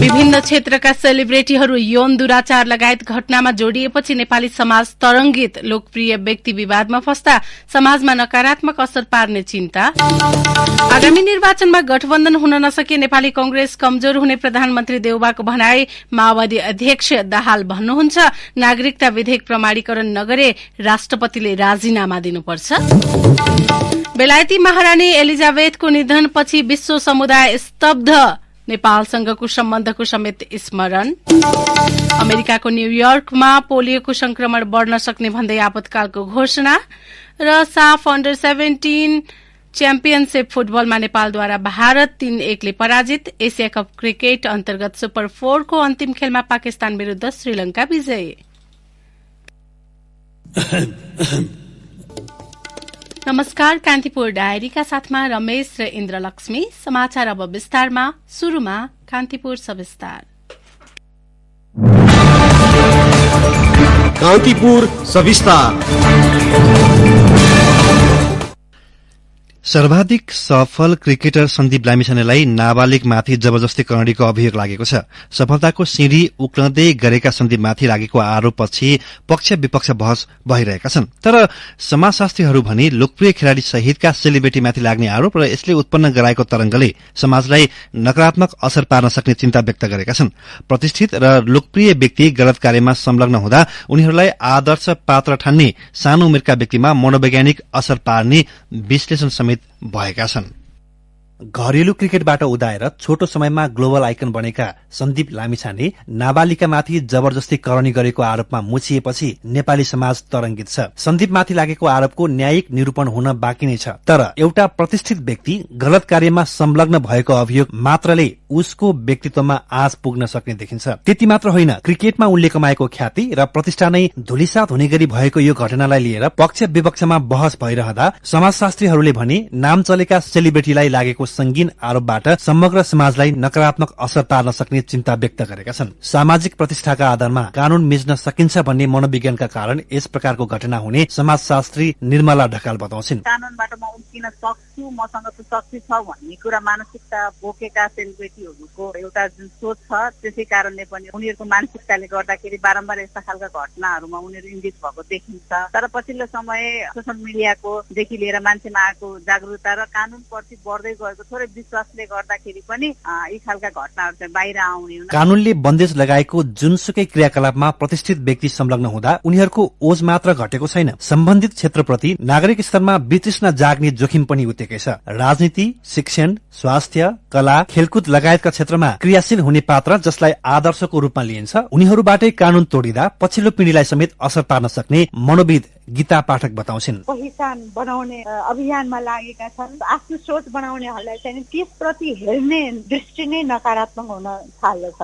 विभिन्न क्षेत्रका सेलिब्रेटीहरू यौन दुराचार लगायत घटनामा जोडिएपछि नेपाली समाज तरंगित। लोकप्रिय व्यक्ति विवादमा फस्दा समाजमा नकारात्मक असर पार्ने चिन्ता। आगामी निर्वाचनमा गठबन्धन हुन नसके नेपाली कांग्रेस कमजोर हुने प्रधानमन्त्री देउबाको भनाई। माओवादी अध्यक्ष दाहाल भन्नुहुन्छ नागरिकता विधेयक प्रमाणीकरण नगरे राष्ट्रपतिले राजीनामा दिनुपर्छ। बेलायती महारानी एलिजाबेथको निधनपछि विश्व समुदाय स्तब्ध। नेपालसँगको सम्बन्धको समेत स्मरण। अमेरिकाको न्यूयोर्कमा पोलियोको संक्रमण बढ़न सक्ने भन्दै आपतकालको घोषणा। र साफ अन्डर 17 च्याम्पियनशिप फुटबलमा नेपालद्वारा भारत 3-1 ले पराजित। एशिया कप क्रिकेट अन्तर्गत सुपर 4 को अन्तिम खेलमा पाकिस्तान विरूद्ध श्रीलंका विजयी। नमस्कार, कान्तिपुर डायरीका साथमा रमेश र इन्द्रलक्ष्मी। समाचार अब विस्तारमा। शुरूमा कान्तिपुर सविस्तार। कान्तिपुर सविस्तार। सर्वाधिक सफल क्रिकेटर सन्दीप लामिछानेलाई नाबालिगमाथि जबरजस्ती करणीको अभियोग लागेको छ। सफलताको सिंढी उक्लँदै गरेका सन्दीपमाथि लागेको आरोपपछि पक्ष विपक्ष बहस भइरहेका छन्। तर समाजशास्त्रीहरू भनी लोकप्रिय खेलाड़ी सहितका सेलिब्रिटीमाथि लाग्ने आरोप र यसले उत्पन्न गराएको तरंगले समाजलाई नकारात्मक असर पार्न सक्ने चिन्ता व्यक्त गरेका छन्। प्रतिष्ठित र लोकप्रिय व्यक्ति गलत कार्यमा संलग्न हुँदा उनीहरूलाई आदर्श पात्र ठान्ने सानो उमेरका व्यक्तिमा मनोवैज्ञानिक असर पार्ने विश्लेषण समेत भएका छन्। घरेलु क्रिकेटबाट उदाएर छोटो समयमा ग्लोबल आइकन बनेका सन्दीप लामिछाने नाबालिकामाथि जबरजस्ती करणी गरेको आरोपमा मुछिएपछि नेपाली समाज तरंगित छ। सन्दीपमाथि लागेको आरोपको न्यायिक निरूपण हुन बाँकी नै छ। तर एउटा प्रतिष्ठित व्यक्ति गलत कार्यमा संलग्न भएको अभियोग मात्रले उसको व्यक्तित्वमा आँच पुग्न सक्ने देखिन्छ। त्यति मात्र होइन, क्रिकेटमा उनले कमाएको ख्याति र प्रतिष्ठा नै धुलिसात हुने गरी भएको यो घटनालाई लिएर पक्ष विपक्षमा बहस भइरहँदा समाजशास्त्रीहरूले भने नाम चलेका सेलिब्रिटीलाई लागेको संगीन आरोपबाट समग्र समाजलाई नकारात्मक असर पार्न सक्ने चिन्ता व्यक्त गरेका छन्। सामाजिक प्रतिष्ठाका आधारमा कानून मिच्न सकिन्छ भन्ने मनोविज्ञानका कारण यस प्रकारको घटना हुने समाजशास्त्री निर्मला ढकाल बताउँछिन्। कानूनबाट म उम्किन सक्छु, मसँग त शक्ति छ भन्ने कुरा मानसिकता बोकेका सेलिब्रिटीहरूको एउटा जुन सोच छ, त्यसै कारणले पनि उनीहरूको मानसिकताले गर्दाखेरि बारम्बार यस्ता खालका घटनाहरूमा उनीहरू इङ्गित भएको देखिन्छ। तर पछिल्लो समय सोशल मिडियाको देखि लिएर मान्छेमा आएको जागरूकता र कानूनप्रति बढ्दै गएको थोरै विश्वासले गर्दाखेरि पनि यी खालका घटनाहरू चाहिँ बाहिर आउने। कानूनले बन्देज लगाएको जुनसुकै क्रियाकलापमा प्रतिष्ठित व्यक्ति संलग्न हुँदा उनीहरूको ओज मात्र घटेको छैन, सम्बन्धित क्षेत्रप्रति नागरिक स्तरमा वितृष्णा जाग्ने जोखिम पनि उत्तिकै छ। राजनीति, शिक्षण, स्वास्थ्य, कला, खेलकुद लगायतका क्षेत्रमा क्रियाशील हुने पात्र जसलाई आदर्शको रूपमा लिइन्छ उनीहरूबाटै कानून तोडिँदा पछिल्लो पिढ़ीलाई समेत असर पार्न सक्ने मनोविद गीता पाठक बताउँछिन्। पहिचान बनाउने अभियानमा लागेका छन्। आफ्नो सोच बनाउनेहरूलाई चाहिँ त्यसप्रति हेर्ने दृष्टि नै नकारात्मक हुन थाल्दछ।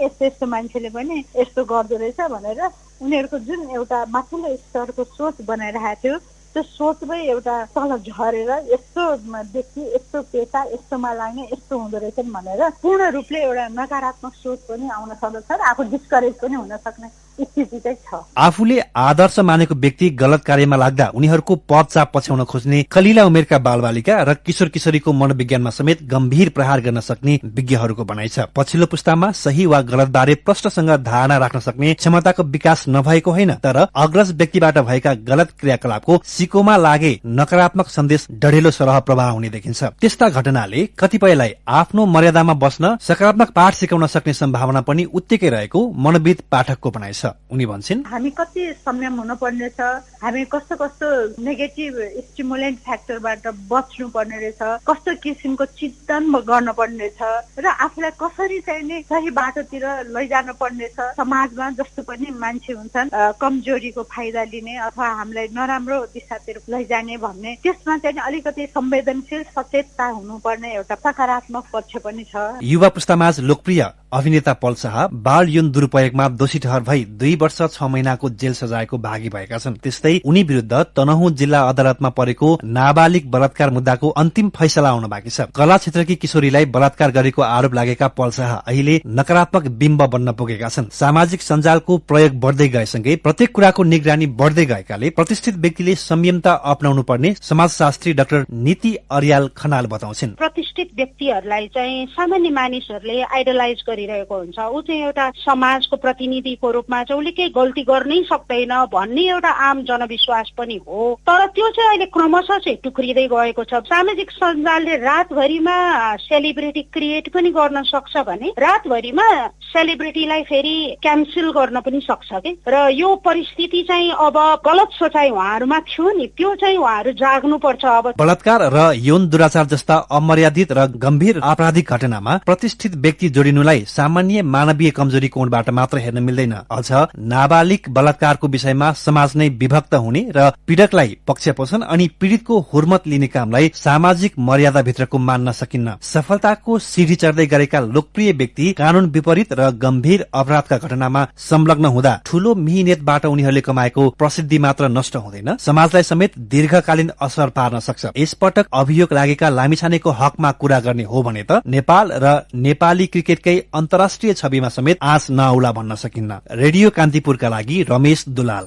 यस्तो यस्तो मान्छेले पनि यस्तो गर्दो रहेछ भनेर उनीहरूको जुन एउटा माथिल्लो स्तरको सोच बनाइरहेको थियो त्यो सोचमै एउटा तल झरेर यस्तो व्यक्ति, यस्तो पेसा, यस्तोमा लाग्ने, यस्तो हुँदो रहेछन् भनेर पूर्ण रूपले एउटा नकारात्मक सोच पनि आउन सक्दछ र आफू डिस्करेज पनि हुन सक्ने स्थिति चाहिँ छ। आफूले आदर्श मानेको व्यक्ति गलत कार्यमा लाग्दा उनीहरूको पदचाप पछ्याउन खोज्ने कलिला उमेरका बालबालिका र किशोर किशोरीको मनोविज्ञानमा समेत गम्भीर प्रहार गर्न सक्ने विज्ञहरूको भनाइ छ। पछिल्लो पुस्तामा सही वा गलत बारे प्रष्टसँग धारणा राख्न सक्ने क्षमताको विकास नभएको होइन, तर अग्रज व्यक्तिबाट भएका गलत क्रियाकलापको सिकोमा लागे नकारात्मक सन्देश डढेलो सरह प्रभाव हुने देखिन्छ। त्यस्ता घटनाले कतिपयलाई आफ्नो मर्यादामा बस्न सकारात्मक पाठ सिकाउन सक्ने सम्भावना पनि उत्तिकै रहेको मनोविद पाठकको भनाइ छ। उनी भन्छन्, हामी कति संयम हुनुपर्ने छ, हामी कस्तो कस्तो नेगेटिभ स्टिमुलेन्ट फ्याक्टरबाट बच्नु पर्ने रहेछ, कस्तो किसिमको चिन्तन गर्नुपर्ने छ र आफूलाई कसरी चाहिँ नि सही बाटोतिर लैजानु पर्ने छ। समाजमा जस्तो पनि मान्छे हुन्छन् कमजोरीको फाइदा लिने अथवा हामीलाई नराम्रो दिशातिर लैजाने भन्ने, त्यसमा चाहिँ अलिकति संवेदनशील सचेतता हुनुपर्ने एउटा सकारात्मक पक्ष पनि छ। युवा पुस्तामाझ लोकप्रिय अभिनेता पल शाह बाल यौन दुरूपयोगमा दोषी ठहर भई 2 वर्ष 6 महिनाको जेल सजायको भागी भएका छन्। त्यस्तै उनी विरुद्ध तनहुँ जिल्ला अदालतमा परेको नाबालिग बलात्कार मुद्दाको अन्तिम फैसला आउन बाँकी छ। कला क्षेत्रकी किशोरीलाई बलात्कार गरेको आरोप लागेका पल शाह अहिले नकारात्मक बिम्ब बन्न पुगेका छन्। सामाजिक सञ्जालको प्रयोग बढ्दै गएसँगै प्रत्येक कुराको निगरानी बढ्दै गएकाले प्रतिष्ठित व्यक्तिले संयमता अपनाउनु पर्ने समाजशास्त्री डाक्टर नीति अर्याल खनाल बताउँछिन्। प्रतिष्ठित प्रतिष्ठित व्यक्तिहरूलाई चाहिँ सामान्य मानिसहरूले आइडलाइज गरिरहेको हुन्छ। ऊ चाहिँ एउटा समाजको प्रतिनिधिको रूपमा चाहिँ उसले केही गल्ती गर्नै सक्दैन भन्ने एउटा आम जनविश्वास पनि हो। तर त्यो चाहिँ अहिले क्रमशः चाहिँ टुक्रिँदै गएको छ। सामाजिक सञ्जालले रातभरिमा सेलिब्रिटी क्रिएट पनि गर्न सक्छ भने रातभरिमा सेलिब्रिटीलाई फेरि क्यान्सल गर्न पनि सक्छ के। र यो परिस्थिति चाहिँ अब गलत सोचाइ उहाँहरूमा थियो नि, त्यो चाहिँ उहाँहरू जाग्नुपर्छ। अब बलात्कार र यौन दुराचार जस्ता अमर्यादित र गम्भीर आपराधिक घटनामा प्रतिष्ठित व्यक्ति जोडिनुलाई सामान्य मानवीय कमजोरी कोणबाट मात्र हेर्न मिल्दैन। अझ नाबालिग बलात्कारको विषयमा समाज नै विभक्त हुने र पीड़कलाई पक्षपोषण अनि पीड़ितको हुर्मत लिने कामलाई सामाजिक मर्यादा भित्रको मान्न सकिन्न। सफलताको सिढ़ी चढ्दै गरेका लोकप्रिय व्यक्ति कानून विपरीत र गम्भीर अपराधका घटनामा संलग्न हुँदा ठूलो मिहिनेतबाट उनीहरूले कमाएको प्रसिद्धि मात्र नष्ट हुँदैन, समाजलाई समेत दीर्घकालीन असर पार्न सक्छ। यसपटक अभियोग लागेका लामिछानेको हकमा कुरा गर्ने हो भने त नेपाल र नेपाली क्रिकेटकै अन्तर्राष्ट्रिय छविमा समेत आँच नआउला भन्न सकिन्न। रेडियो कान्तिपुरका लागि रमेश दुलाल।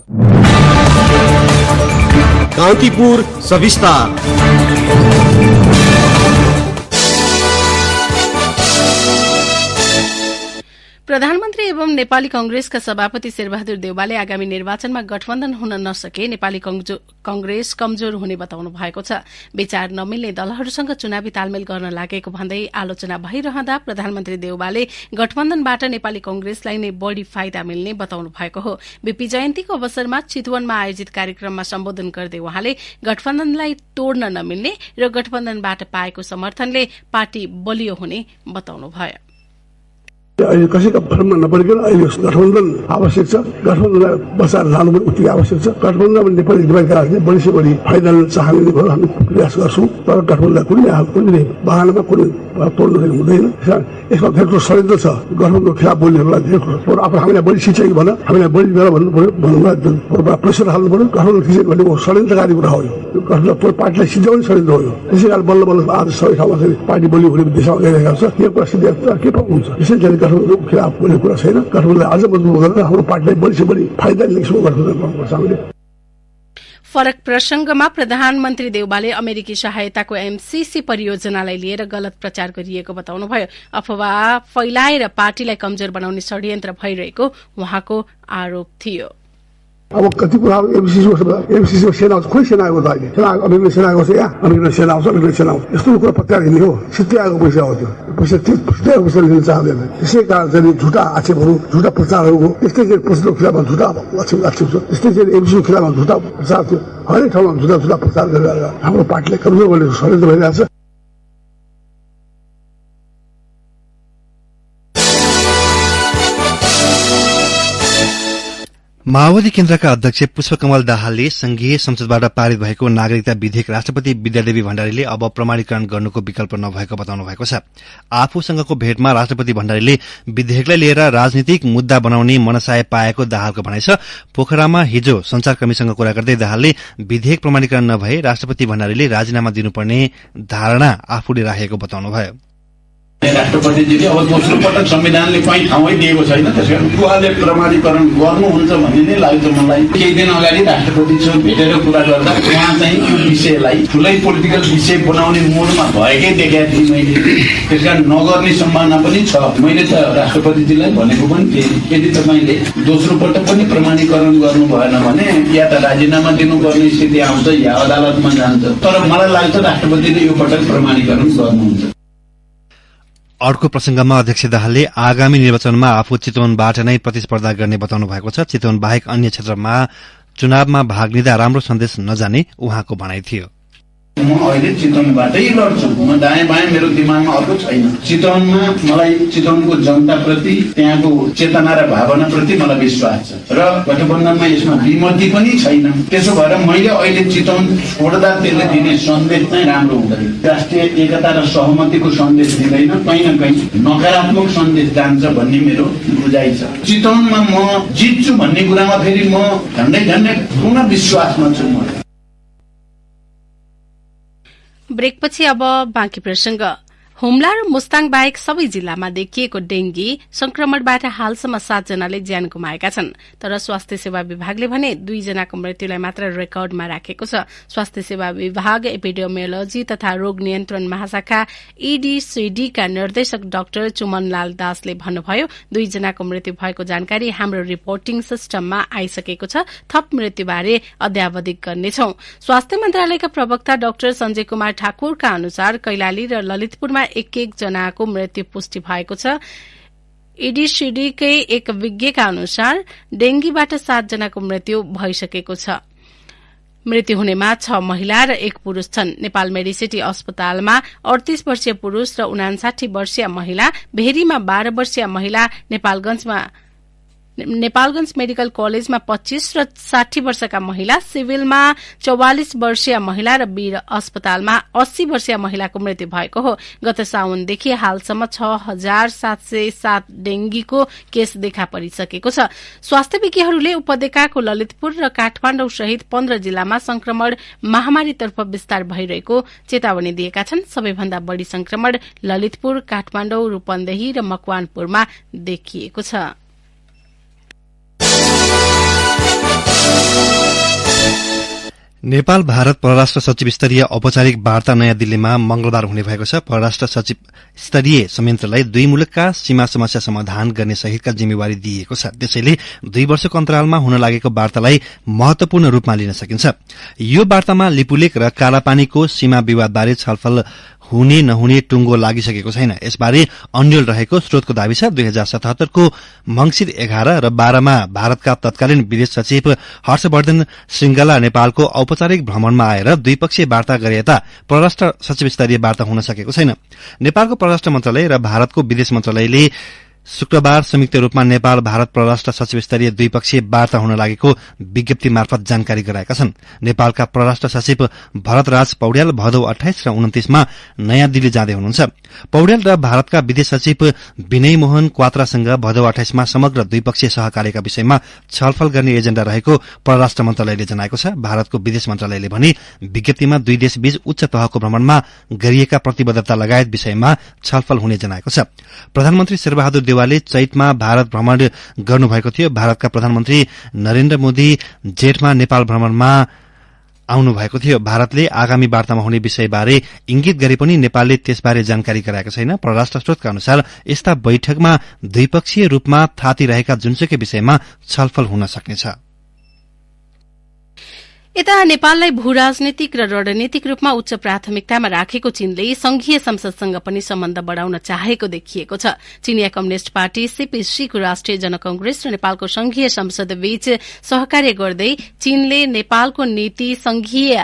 कान्तिपुर सविस्तार। प्रधानमन्त्री एवं नेपाली कंग्रेसका सभापति शेरबहादुर देउवाले आगामी निर्वाचनमा गठबन्धन हुन नसके नेपाली कंग्रेस कमजोर हुने बताउनु भएको छ। विचार नमिल्ने दलहरूसँग चुनावी तालमेल गर्न लागेको भन्दै आलोचना भइरहँदा प्रधानमन्त्री देउवाले गठबन्धनबाट नेपाली कंग्रेसलाई नै बढ़ी फाइदा मिल्ने बताउनु भएको हो। बीपी जयन्तीको अवसरमा चितवनमा आयोजित कार्यक्रममा सम्बोधन गर्दै उहाँले गठबन्धनलाई तोड्न नमिल्ने र गठबन्धनबाट पाएको समर्थनले पार्टी बलियो हुने बताउनुभयो। अहिले कसैका भरमा नपरिकन अहिले गठबन्धन आवश्यक छ। गठबन्धनलाई बचाएर लानु पनि उत्तिकै आवश्यक छ। गठबन्धनमा नेपाली दिमागहरूले बढी से बढी फाइदा चाहने हामी प्रयास गर्छौँ। तर गठबन्धनलाई कुनै बहानामा कुनै तोड्न हुँदैन। यसमा धेरै षड्यन्त्र छ। गठबन्धनको खिलाफ बोल्नेहरूलाई अब हामीलाई बढी सिँचाइ भन, हामीलाई बढी बेला भन्नु पर्यो, प्रेसर हाल्नु पर्यो। गठबन्धन खिचेको भनेको षड्यन्त्रकारी कुरा हो। यो गठबन्धन पार्टीलाई सिद्ध्याउने षड्यन्त्र हो। त्यसै कारण बल्ल बल्ल आज सबै ठाउँमा पार्टी बलियो हुने दिशामा गइरहेको छ। यो कुरा सिद्ध्याउन के पाउँछ? यसै गठबन्धनको खिलाफ बोल्ने कुरा छैन। गठबन्धनलाई अझ मजबुत गरेर हाम्रो पार्टीलाई बढी से बढी फाइदा लिने गठबन्धन गर्नुपर्छ हामीले। फरक प्रसंगमा प्रधानमन्त्री देउवाले अमेरिकी सहायताको एमसीसी परियोजनालाई लिएर गलत प्रचार गरिएको बताउनुभयो। अफवाह फैलाएर पार्टीलाई कमजोर बनाउने षड्यन्त्र भइरहेको उहाँको आरोप थियो। अब कति कुरा एमसीसीमा सेना आउँछ, खोइ सेना आएको त अहिले सेना अमेरिकन सेना आएको छ, यहाँ अमेरिकन सेना आउँछ, अमेरिकन सेना आउँछ, यस्तो कुरा पत्याएर हिँड्ने हो। सिधै आएको पैसा हो, त्यो पैसा सिधै पैसा लिन चाहँदैन। त्यसै कारण चाहिँ झुटा आक्षेपहरू, झुटा प्रचारहरूको त्यस्तै चाहिँ प्रश्नको खिलाफमा झुटा आक्षेप छ। त्यस्तै चाहिँ एमसीसीको खिलाफमा झुटा प्रचार थियो। हरेक ठाउँमा झुटा प्रचार गरेर हाम्रो पार्टीलाई कमजोर गर्ने षड्यन्त्र भइरहेको छ। माओवादी केन्द्रका अध्यक्ष पुष्पकमल दाहालले संघीय संसदबाट पारित भएको नागरिकता विधेयक राष्ट्रपति विद्यादेवी भण्डारीले अब प्रमाणीकरण गर्नुको विकल्प नभएको बताउनु भएको छ। आफूसँगको भेटमा राष्ट्रपति भण्डारीले विधेयकलाई लिएर राजनीतिक मुद्दा बनाउने मनसाय पाएको दाहालको भनाइ छ। पोखरामा हिजो संचारकर्मीसँग कुरा गर्दै दाहालले विधेयक प्रमाणीकरण नभए राष्ट्रपति भण्डारीले राजीनामा दिनुपर्ने धारणा आफूले राखेको बताउनुभयो। राष्ट्रपतिजीले अब दोस्रो पटक संविधानले कहीँ ठाउँै दिएको छैन, त्यसकारण उहाँले प्रमाणीकरण गर्नुहुन्छ भन्ने नै लाग्छ मलाई। केही दिन अगाडि राष्ट्रपतिसँग भेटेर कुरा गर्दा उहाँ चाहिँ यो विषयलाई ठुलै पोलिटिकल विषय बनाउने मोडमा भएकै देखेको थिएँ मैले। त्यसकारण नगर्ने सम्भावना पनि छ। मैले त राष्ट्रपतिजीलाई भनेको पनि थिएँ, यदि तपाईँले दोस्रो पटक पनि प्रमाणीकरण गर्नु भएन भने या त राजीनामा दिनुपर्ने स्थिति आउँछ या अदालतमा जान्छ। तर मलाई लाग्छ राष्ट्रपतिले यो पटक प्रमाणीकरण गर्नुहुन्छ। अर्को प्रसंगमा अध्यक्ष दाहालले आगामी निर्वाचनमा आफू चितवनबाट नै प्रतिस्पर्धा गर्ने बताउनु भएको छ। चितवन बाहेक अन्य क्षेत्रमा चुनावमा भाग लिँदा राम्रो सन्देश नजाने उहाँको भनाइ थियो। म अहिले चितवनबाटै लड्छु। म दायाँ बायाँ मेरो दिमागमा अर्को छैन। चितवनमा मलाई चितवनको जनताप्रति त्यहाँको चेतना र भावनाप्रति मलाई विश्वास छ र गठबन्धनमा यसमा विमति पनि छैन। त्यसो भएर मैले अहिले चितवन छोड्दा त्यसले दिने सन्देश चाहिँ राम्रो हुँदैन। राष्ट्रिय एकता र सहमतिको सन्देश दिँदैन, कहीँ न कहीँ नकारात्मक सन्देश जान्छ भन्ने मेरो बुझाइ छ। चितवनमा म जित्छु भन्ने कुरामा फेरि म झन्डै पूर्ण विश्वासमा छु। ब्रेकपछि अब बाँकी प्रसंग। हुम्ला र मुस्ताङ बाहेक सबै जिल्लामा देखिएको डेंगी संक्रमणबाट हालसम्म 7 जनाले ज्यान गुमाएका छन्, तर स्वास्थ्य सेवा विभागले भने 2 जनाको मृत्युलाई मात्र रेकर्डमा राखेको छ। स्वास्थ्य सेवा विभाग एपिडेमियोलोजी तथा रोग नियन्त्रण महाशाखा EDCD का निर्देशक डाक्टर चुमनलाल दासले भन्नुभयो, 2 जनाको मृत्यु भएको जानकारी हाम्रो रिपोर्टिङ सिस्टममा आइसकेको छ। थप मृत्युबारे अध्यावधिक गर्नेछौं। स्वास्थ्य मन्त्रालयका प्रवक्ता डाक्टर संजय कुमार ठाकुरका अनुसार कैलाली र ललितपुरमा एक जनाको मृत्यु पुष्टि भएको छ। EDCDकै एक विज्ञका अनुसार डेंगीबाट 7 जनाको मृत्यु भइसकेको छ। मृत्यु हुनेमा 6 महिला र 1 पुरूष छन्। नेपाल मेडिसिटी अस्पतालमा 38 वर्षीय पुरूष र 59 वर्षीय महिला, भेरीमा 12 वर्षीय महिला, नेपालगंज मेडिकल कलेजमा 25 र 60 वर्षका महिला, सिभिलमा 44 वर्षीय महिला र वीर अस्पतालमा 80 वर्षीय महिलाको मृत्यु भएको हो। गत साउनदेखि हालसम्म 6707 डेंगीको केस देखा परिसकेको छ। स्वास्थ्य विज्ञहरूले उपत्यकाको ललितपुर र काठमाडौँ सहित 15 जिल्लामा संक्रमण महामारीतर्फ विस्तार भइरहेको चेतावनी दिएका छन्। सबैभन्दा बढ़ी संक्रमण ललितपुर, काठमाडौँ, रूपन्देही र मकवानपुरमा देखिएको छ। नेपाल भारत परराष्ट्र सचिव स्तरीय औपचारिक वार्ता नयाँ दिल्लीमा मंगलबार हुने भएको छ। परराष्ट्र सचिव स्तरीय संयन्त्रलाई 2 मुलुकका सीमा समस्या समाधान गर्ने सहितका जिम्मेवारी दिइएको छ। त्यसैले 2 वर्षको अन्तरालमा हुन लागेको वार्तालाई महत्वपूर्ण रूपमा लिन सकिन्छ। यो वार्तामा लिपुलेक र कालापानीको सीमा विवादबारे छलफल हुने नहुने टुंगो लागिसकेको छैन। यसबारे अन्यल रहेको स्रोतको दावी छ। 2077 को मंगिर 11 र 12 मा भारतका तत्कालीन विदेश सचिव हर्षवर्धन श्रृंगला नेपालको औपचारिक भ्रमणमा आएर द्विपक्षीय वार्ता गरे यता परराष्ट्र सचिव स्तरीय वार्ता हुन सकेको छैन। नेपालको परराष्ट्र मन्त्रालय र भारतको विदेश मन्त्रालयले शुक्रबार संयुक्त रूपमा नेपाल भारत परराष्ट्र सचिव स्तरीय द्विपक्षीय वार्ता हुन लागेको विज्ञप्ति मार्फत जानकारी गराएका छन्। नेपालका परराष्ट्र सचिव भरतराज पौड्याल भदौ 28 र 29 मा नयाँ दिल्ली जाँदै हुनुहुन्छ। पौड्याल र भारतका विदेश सचिव विनय मोहन क्वात्रासँग भदौ 28 मा समग्र द्विपक्षीय सहकार्यका विषयमा छलफल गर्ने एजेण्डा रहेको परराष्ट्र मन्त्रालयले जनाएको छ। भारतको विदेश मन्त्रालयले भने विज्ञप्तिमा 2 देशबीच उच्च तहको भ्रमणमा गरिएका प्रतिबद्धता लगायत विषयमा छलफल हुने जनाएको छ। प्रधानमन्त्री शेरबहादुर देवालले चैतमा भारत भ्रमण गर्नुभएको थियो। भारतका प्रधानमन्त्री नरेन्द्र मोदी जेठमा नेपाल भ्रमणमा आउनुभएको थियो। भारतले आगामी वार्तामा हुने विषयबारे इंगित गरे पनि नेपालले त्यसबारे जानकारी गराएको छैन। परराष्ट्र स्रोतका अनुसार यस्ता बैठकमा द्विपक्षीय रूपमा थाती रहेका जुनसुकै विषयमा छलफल हुन सक्नेछ। यता नेपाललाई भूराजनीतिक र रणनीतिक रूपमा उच्च प्राथमिकतामा राखेको चीनले संघीय संसदसँग पनि सम्बन्ध बढ़ाउन चाहेको देखिएको छ। चीनिया कम्युनिष्ट पार्टी CPC को राष्ट्रिय जनकांग्रेस र नेपालको संघीय संसद बीच सहकार्य गर्दै चीनले नेपालको नीति संघीय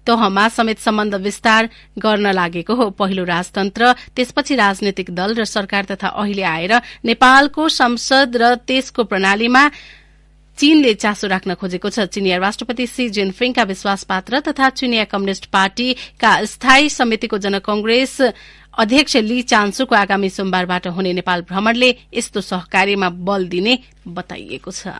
तहमा समेत सम्बन्ध विस्तार गर्न लागेको हो। पहिलो राजतन्त्र, त्यसपछि राजनीतिक दल र सरकार तथा अहिले आएर नेपालको संसद र त्यसको प्रणालीमा चीनले चासो राख्न खोजेको छ। चीनिया राष्ट्रपति सी जिनपिङका विश्वासपात्र तथा चीनिया कम्युनिष्ट पार्टीका स्थायी समितिको जनकांग्रेस अध्यक्ष ली चान्सुको आगामी सोमबारबाट हुने नेपाल भ्रमणले यस्तो सहकार्यमा बल दिने बताइएको छ।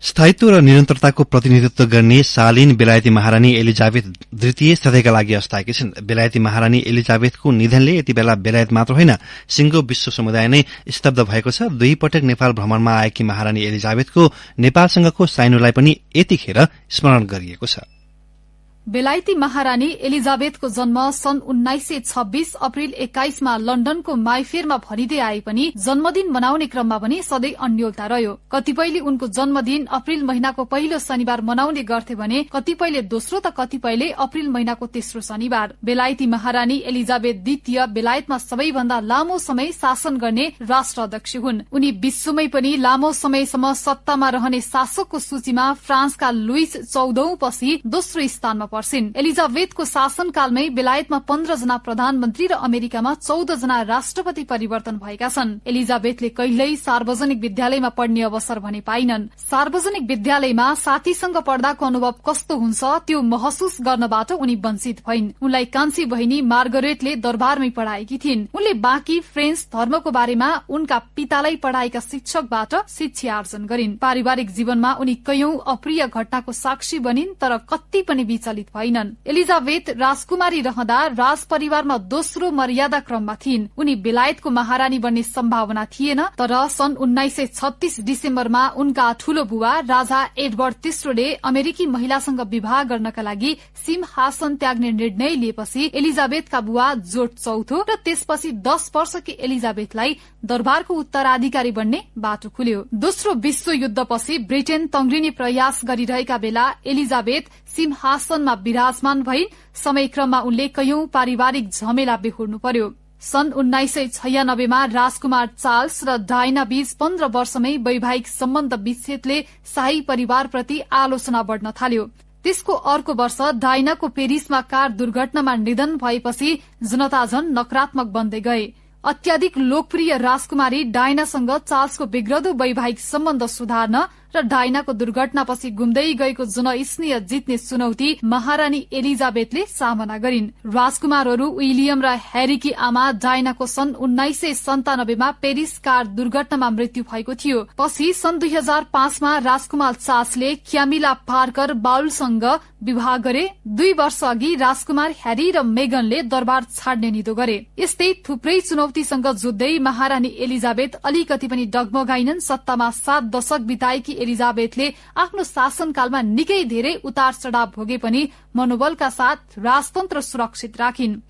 स्थायित्व र निरन्तरताको प्रतिनिधित्व गर्ने शालीन बेलायती महारानी एलिजाबेथ द्वितीय सधैँका लागि अस्ताएकी छिन्। बेलायती महारानी एलिजाबेथको निधनले यति बेला बेलायत मात्र होइन सिंगो विश्व समुदाय नै स्तब्ध भएको छ। 2 पटक नेपाल भ्रमणमा आएकी महारानी एलिजाबेथको नेपालसँगको साइनोलाई पनि यतिखेर स्मरण गरिएको छ। बेलायती महारानी एलिजाबेथको जन्म सन् 1926 अप्रिल 21 मा लन्डनको माइफेयरमा भरिँदै आए पनि जन्मदिन मनाउने क्रममा पनि सधैँ अन्योलता रह्यो। कतिपयले उनको जन्मदिन अप्रिल महिनाको पहिलो शनिबार मनाउने गर्थे भने कतिपयले दोस्रो त कतिपयले अप्रिल महिनाको तेस्रो शनिबार। बेलायती महारानी एलिजाबेथ द्वितीय बेलायतमा सबैभन्दा लामो समय शासन गर्ने राष्ट्र अध्यक्ष हुन्। उनी विश्वमै पनि लामो समयसम्म सत्तामा रहने शासकको सूचीमा फ्रान्सका लुइस 14औं पछि दोस्रो स्थानमा पर्छिन्। एलिजाबेथको शासनकालमै बेलायतमा 15 जना प्रधानमन्त्री र अमेरिकामा 14 जना राष्ट्रपति परिवर्तन भएका छन्। एलिजाबेथले कहिल्यै सार्वजनिक विद्यालयमा पढ्ने अवसर भने पाइनन्। सार्वजनिक विद्यालयमा साथीसँग पढ्दाको अनुभव कस्तो हुन्छ त्यो महसुस गर्नबाट उनी वञ्चित भइन्। उनलाई कान्छी बहिनी मार्गरेटले दरबारमै पढ़ाएकी थिइन्। उनले बाँकी फ्रेन्च धर्मको बारेमा उनका पितालाई पढ़ाएका शिक्षकबाट शिक्षा आर्जन गरिन्। पारिवारिक जीवनमा उनी कैयौं अप्रिय घटनाको साक्षी बनिन् तर कति पनि विचलित प्रचलित भएनन्। एलिजाबेथ राजकुमारी रहँदा राज परिवारमा दोस्रो मर्यादा क्रममा थिइन्। उनी बेलायतको महारानी बन्ने सम्भावना थिएन, तर सन् 1936 डिसेम्बरमा उनका ठूलो बुबा राजा एडवर्ड तेस्रोले अमेरिकी महिलासँग विवाह गर्नका लागि सिंहासन त्याग्ने निर्णय लिएपछि एलिजाबेथका बुबा जोर्ज चौथो र त्यसपछि 10 वर्षकी एलिजाबेथलाई दरबारको उत्तराधिकारी बन्ने बाटो खुल्यो। दोस्रो विश्व युद्धपछि ब्रिटेन तंग्रिने प्रयास गरिरहेका बेला एलिजाबेथ सिंहासनमा विराजमान भइन्। समयक्रममा उनले कैयौं पारिवारिक झमेला बेहोर्नु पर्यो। सन् 1996 मा राजकुमार चार्ल्स र डायना बीच 15 वर्षमै वैवाहिक सम्बन्ध विच्छेदले शाही परिवारप्रति आलोचना बढ्न थाल्यो। त्यसको अर्को वर्ष डायनाको पेरिसमा कार दुर्घटनामा निधन भएपछि जनता झन नकारात्मक बन्दै गए। अत्याधिक लोकप्रिय राजकुमारी डायनासँग चार्ल्सको बिग्रदो वैवाहिक सम्बन्ध सुधार्न र डायनाको दुर्घटनापछि गुम्दै गएको जनस्नेह जित्ने चुनौती महारानी एलिजाबेथले सामना गरिन्। राजकुमारहरू विलियम र ह्यारीकी आमा डायनाको सन् 1997 मा पेरिस कार दुर्घटनामा मृत्यु भएको थियो। पछि सन् 2005 मा राजकुमार चार्ल्सले क्यामिला पार्कर बाउलसँग विवाह गरे। 2 वर्ष अघि राजकुमार ह्यारी र मेगनले दरबार छाड्ने निधो गरे। यस्तै थुप्रै चुनौतीसँग जुझ्दै महारानी एलिजाबेथ अलिकति पनि डगमगाइनन्। सत्तामा 7 दशक बिताएकी एलिजाबेथले आफ्नो शासनकालमा निकै धेरै उतार चढाव भोगे पनि मनोबलका साथ राजतन्त्र सुरक्षित राखिन्।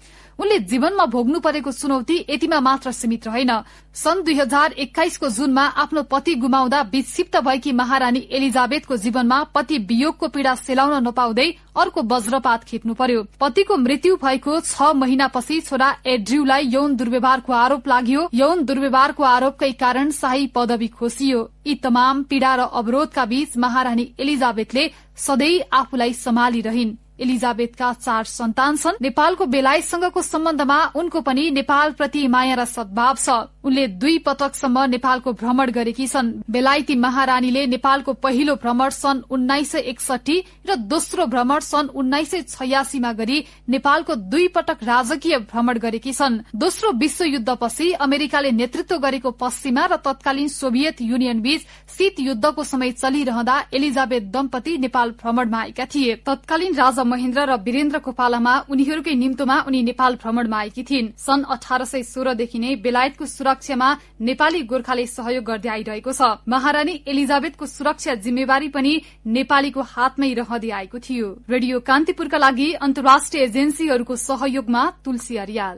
उनले जीवनमा भोग्नु परेको चुनौती यतिमा मात्र सीमित रहेन। सन् 2021 को जुनमा आफ्नो पति गुमाउँदा विक्षिप्त भएकी महारानी एलिजाबेथको जीवनमा पति वियोगको पीड़ा सेलाउन नपाउँदै अर्को वज्रपात खेप्नु पर्यो। पतिको मृत्यु भएको 6 महिनापछि छोरा एड्र्यूलाई यौन दुर्व्यवहारको आरोप लाग्यो। यौन दुर्व्यवहारको आरोपकै कारण शाही पदवी खोसियो। यी तमाम पीड़ा र अवरोधका बीच महारानी एलिजाबेथले सधैँ आफूलाई सम्हालिरहिन्। एलिजाबेथका 4 सन्तान छन्। नेपालको बेलायतसँगको सम्बन्धमा उनको पनि नेपालप्रति माया र सद्भाव छ। उनले 2 पटकसम्म नेपालको भ्रमण गरेकी छन्। बेलायती महारानीले नेपालको पहिलो भ्रमण सन् 1961 र दोस्रो भ्रमण सन् 1986 मा गरी नेपालको 2 पटक राजकीय भ्रमण गरेकी छन्। दोस्रो विश्व युद्धपछि अमेरिकाले नेतृत्व गरेको पश्चिमा र तत्कालीन सोभियत युनियन बीच शीत युद्धको समय चलिरहँदा एलिजाबेथ दम्पति नेपाल भ्रमणमा आएका थिए। तत्कालीन राजा महेन्द्र र वीरेन्द्रको पालामा उनीहरूकै निम्तोमा उनी नेपाल भ्रमणमा आएकी थिइन्। सन् 1816 देखि नै बेलायतको सुरक्षामा नेपाली गोर्खाले सहयोग गर्दै आइरहेको छ। महारानी एलिजाबेथको सुरक्षा जिम्मेवारी पनि नेपालीको हातमै रहँदै आएको थियो। रेडियो कान्तिपुरका लागि अन्तर्राष्ट्रिय एजेन्सीहरूको सहयोगमा तुलसी अर्याल।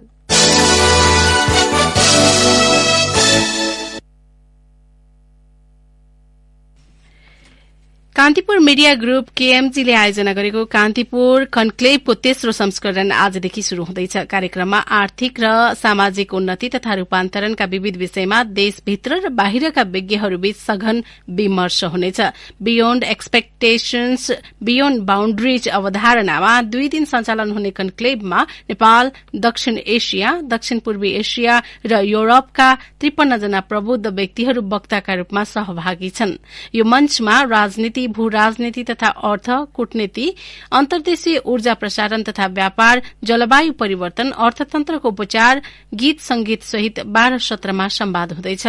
कान्तिपुर मिडिया ग्रुप केएमजीले आयोजना गरेको कान्तिपुर कन्क्लेभको तेस्रो संस्करण आजदेखि शुरू हुँदैछ। कार्यक्रममा आर्थिक र सामाजिक उन्नति तथा रूपान्तरणका विविध विषयमा देशभित्र र बाहिरका विज्ञहरूबीच सघन विमर्श हुनेछ। बियोन्ड एक्सपेक्टेशन्स बियोन्ड बाउण्ड्रिज अवधारणामा 2 दिन सञ्चालन हुने कन्क्लेभमा नेपाल, दक्षिण एशिया, दक्षिण पूर्वी एशिया र यूरोपका 53 जना प्रबुद्ध व्यक्तिहरू वक्ताका रूपमा सहभागी छन्। यो मञ्चमा राजनीति, भू राजनीति तथा अर्थ, कूटनीति, अन्तर्देशीय ऊर्जा प्रसारण तथा व्यापार, जलवायु परिवर्तन, अर्थतन्त्रको उपचार, गीत संगीत सहित 12 सत्रमा संवाद हुँदैछ।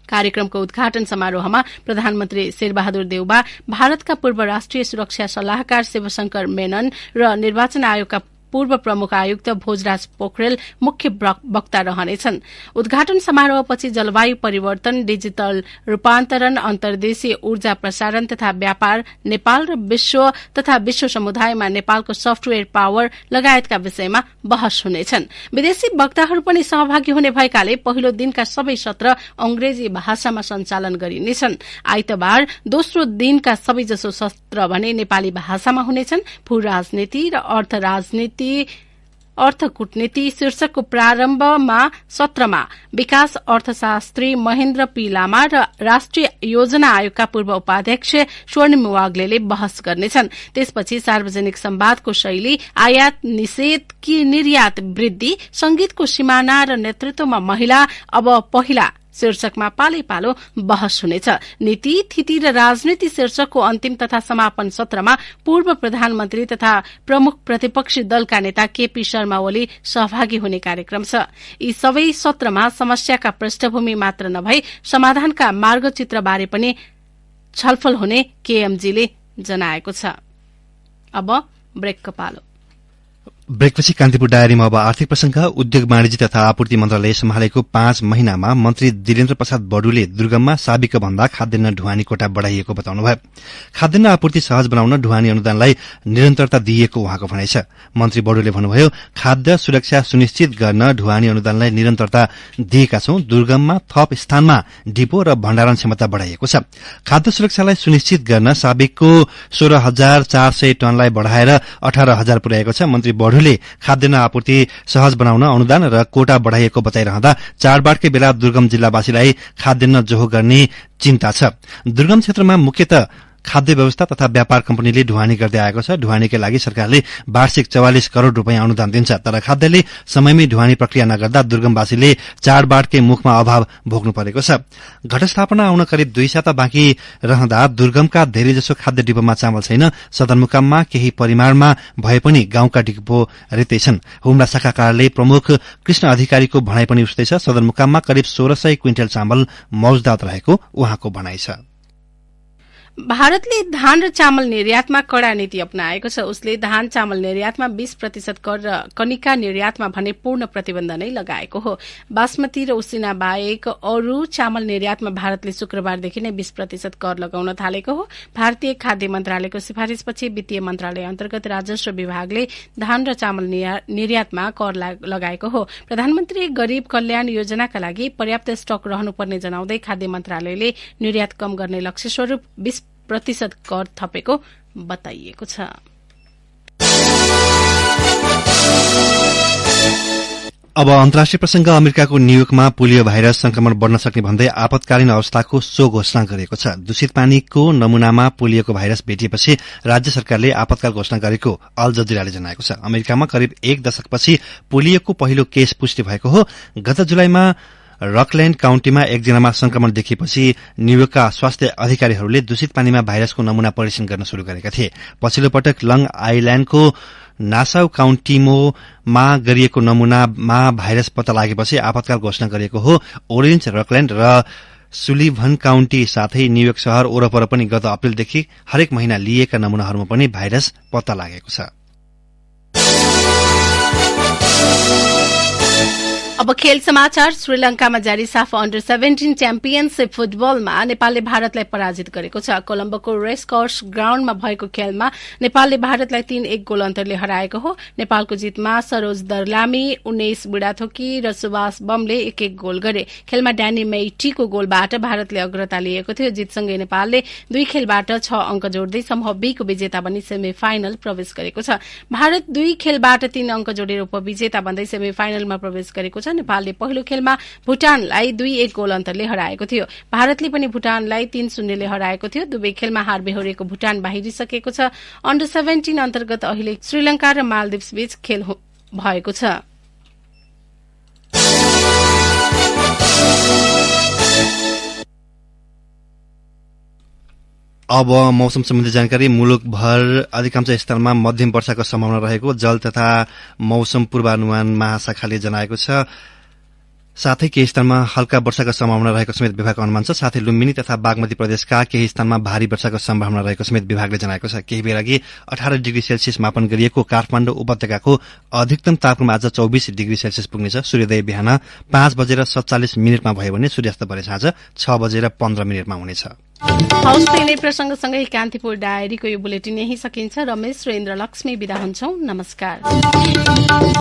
कार्यक्रमको उद्घाटन समारोहमा प्रधानमन्त्री शेरबहादुर देउबा, भारतका पूर्व राष्ट्रिय सुरक्षा सल्लाहकार शिवशंकर मेनन र निर्वाचन आयोगका पूर्व प्रमुख आयुक्त भोजराज पोखरेल मुख्य वक्ता रहनेछन्। उद्घाटन समारोहपछि जलवायु परिवर्तन, डिजिटल रूपान्तरण, अन्तर्देशीय ऊर्जा प्रसारण तथा व्यापार, नेपाल र विश्व समुदायमा नेपालको सफ्टवेयर पावर लगायतका विषयमा बहस हुनेछन्। विदेशी वक्ताहरू पनि सहभागी हुने भएकाले पहिलो दिनका सबै सत्र अंग्रेजी भाषामा सञ्चालन गरिनेछन्। आइतबार दोस्रो दिनका सबैजसो सत्र भने नेपाली भाषामा हुनेछन्। भू राजनीति र अर्थ राजनीति, अर्थ कूटनीति शीर्षकको प्रारम्भमा सत्रमा विकास अर्थशास्त्री महेन्द्र पी लामा र राष्ट्रिय योजना आयोगका पूर्व उपाध्यक्ष स्वर्णिम वाग्लेले बहस गर्नेछन्। त्यसपछि सार्वजनिक संवादको शैली, आयात निषेध कि निर्यात वृद्धि, संगीतको सिमाना र नेतृत्वमा महिला अब पहिला शीर्षकमा पालै पालो बहस हुनेछ। नीति, थिति र राजनीति शीर्षकको अन्तिम तथा समापन सत्रमा पूर्व प्रधानमन्त्री तथा प्रमुख प्रतिपक्षी दलका नेता केपी शर्मा ओली सहभागी हुने कार्यक्रम छ। यी सबै सत्रमा समस्याका पृष्ठभूमि मात्र नभई समाधानका मार्गचित्रबारे पनि छलफल हुने केएमजीले जनाएको छ। अब ब्रेकको पालो। ब्रेकपछि कान्तिपुर डायरीमा अब आर्थिक प्रसंग। उद्योग वाणिज्य तथा आपूर्ति मन्त्रालय सम्हालेको 5 महिनामा मन्त्री दिलेन्द्र प्रसाद बडुले दुर्गममा साबिक भन्दा खाद्यान्न ढुवानी कोटा बढ़ाइएको बताउनुभयो। खाद्यान्न आपूर्ति सहज बनाउन ढुवानी अनुदानलाई निरन्तरता दिइएको उहाँको भनाइ छ। मन्त्री बडुले भन्नुभयो, खाद्य सुरक्षा सुनिश्चित गर्न ढुवानी अनुदानलाई निरन्तरता दिएका छौं। दुर्गममा थप स्थानमा डिपो र भण्डारण क्षमता बढ़ाइएको छ। खाद्य सुरक्षालाई सुनिश्चित गर्न साबिकको 16,400 टनलाई बढ़ाएर 18,000 पुर्याएको छ। मन्त्री बडुले खाद्यान्न आपूर्ति सहज बनाउन अनुदान र कोटा बढ़ाइएको बताइरहँदा चाडबाडकै बेला दुर्गम जिल्लावासीलाई खाद्यान्न जोहो गर्ने चिन्ता छ। दुर्गम क्षेत्रमा मुख्यतः खाद्य व्यवस्था तथा व्यापार कम्पनीले ढुवानी गर्दै आएको छ। ढुवानीकै लागि सरकारले वार्षिक 44 करोड़ रूपियाँ अनुदान दिन्छ। तर खाद्यले समयमै ढुवानी प्रक्रिया नगर्दा दुर्गमवासीले चाडबाडकै मुखमा अभाव भोग्नु परेको छ। घटस्थापना आउन करिब 2 साता बाँकी रहँदा दुर्गमका धेरैजसो खाद्य डिपोमा चामल छैन। सदरमुकाममा केही परिमाणमा भए पनि गाउँका डिपो रित्तै छन्। हुम्ला शाखा कार्यालय प्रमुख कृष्ण अधिकारीको भनाइ पनि उस्तै छ। सदरमुकाममा करिब 1600 क्विन्टल चामल मौजदात रहेको उहाँको भनाइ छ। भारतले धान र चामल निर्यातमा कड़ा नीति अपनाएको छ। उसले धान चामल निर्यातमा 20% कर र कनिका निर्यातमा भने पूर्ण प्रतिबन्ध नै लगाएको हो। बासमती र उसिना बाहेक अरू चामल निर्यातमा भारतले शुक्रबारदेखि नै 20% कर लगाउन थालेको हो। भारतीय खाद्य मन्त्रालयको सिफारिशपछि वित्तीय मन्त्रालय अन्तर्गत राजस्व विभागले धान र चामल निर्यातमा कर लगाएको हो। प्रधानमन्त्री गरीब कल्याण योजनाका लागि पर्याप्त स्टक रहनुपर्ने जनाउँदै खाद्य मन्त्रालयले निर्यात कम गर्ने लक्ष्य स्वरूप 20% कर थपेको बताइएको छ। अब अन्तर्राष्ट्रिय प्रसंग। अमेरिकाको न्यूयोर्कमा पोलियो भाइरस संक्रमण बढ़न सक्ने भन्दै आपतकालीन अवस्थाको घोषणा गरिएको छ। दूषित पानीको नमूनामा पोलियोको भाइरस भेटिएपछि राज्य सरकारले आपतकाल घोषणा गरेको अल जजिराले जनाएको छ। अमेरिकामा करिब 1 दशकपछि पोलियोको पहिलो केस पुष्टि भएको हो। गत जुलाईमा रकल्याण्ड काउन्टीमा एकजनामा संक्रमण देखिएपछि न्यूयोर्कका स्वास्थ्य अधिकारीहरूले दूषित पानीमा भाइरसको नमूना परीक्षण गर्न शुरू गरेका थिए। पछिल्लो पटक लङ आइल्याण्डको नासाउ काउन्टीमा गरिएको नमूनामा भाइरस पत्ता लागेपछि आपतकाल घोषणा गरिएको हो। ओरेन्ज, रकल्याण्ड र सुलिभन काउन्टी साथै न्यूयोर्क शहर वरपर पनि गत अप्रेलदेखि हरेक महिना लिइएका नमूनाहरूमा पनि भाइरस पत्ता लागेको छ। अब खेल समाचार। श्रीलंकामा जारी साफ अन्डर 17 च्याम्पियनशिप फुटबलमा नेपालले भारतलाई पराजित गरेको छ। कोलम्बोको रेस कोर्स ग्राउण्डमा भएको खेलमा नेपालले भारतलाई 3-1 गोल अन्तरले हराएको हो। नेपालको जितमा सरोज दर्लामी, 19 बुढाथोकी र सुभाष बमले 1-1 गोल गरे। खेलमा ड्यानी मेइटीको गोलबाट भारतले अग्रता लिएको थियो। जितसँगै नेपालले 2 खेलबाट 6 अंक जोड्दै समूह बी को विजेता बनी सेमी फाइनल प्रवेश गरेको छ। भारत 2 खेलबाट 3 अंक जोडेर उपविजेता बन्दै सेमी फाइनलमा प्रवेश गरेको छ। नेपालले पहिलो खेलमा भुटानलाई 2-1 गोल अन्तरले हराएको थियो। भारतले पनि भुटानलाई 3-0 ले हराएको थियो। दुवै खेलमा हार बेहोरेको भुटान बाहिरिसकेको छ। अन्डर 17 अन्तर्गत अहिले श्रीलंका र मालदिप्स बीच खेल भएको छ। अब मौसम सम्बन्धी जानकारी। मुलुकभर अधिकांश स्थानमा मध्यम वर्षाको सम्भावना रहेको जल तथा मौसम पूर्वानुमान महाशाखाले जनाएको छ। साथै केही स्थानमा हल्का वर्षाको सम्भावना रहेको समेत विभागको अनुमान छ। साथै लुम्बिनी तथा बागमती प्रदेशका केही स्थानमा भारी वर्षाको सम्भावना रहेको समेत विभागले जनाएको छ। केही बेर अघि 18 डिग्री सेल्सियस मापन गरिएको काठमाडौँ उपत्यकाको अधिकतम तापक्रम आज 24 डिग्री सेल्सियस पुग्नेछ। सूर्योदय बिहान 5:47 भयो भने सूर्यास्त भरे साँझ 6:15 हुनेछ। हौस् त यिनै प्रसंगसँगै कान्तिपुर डायरीको यो बुलेटिन यही सकिन्छ। रमेश र इन्द्र लक्ष्मी बिदा हुन्छौं। नमस्कार।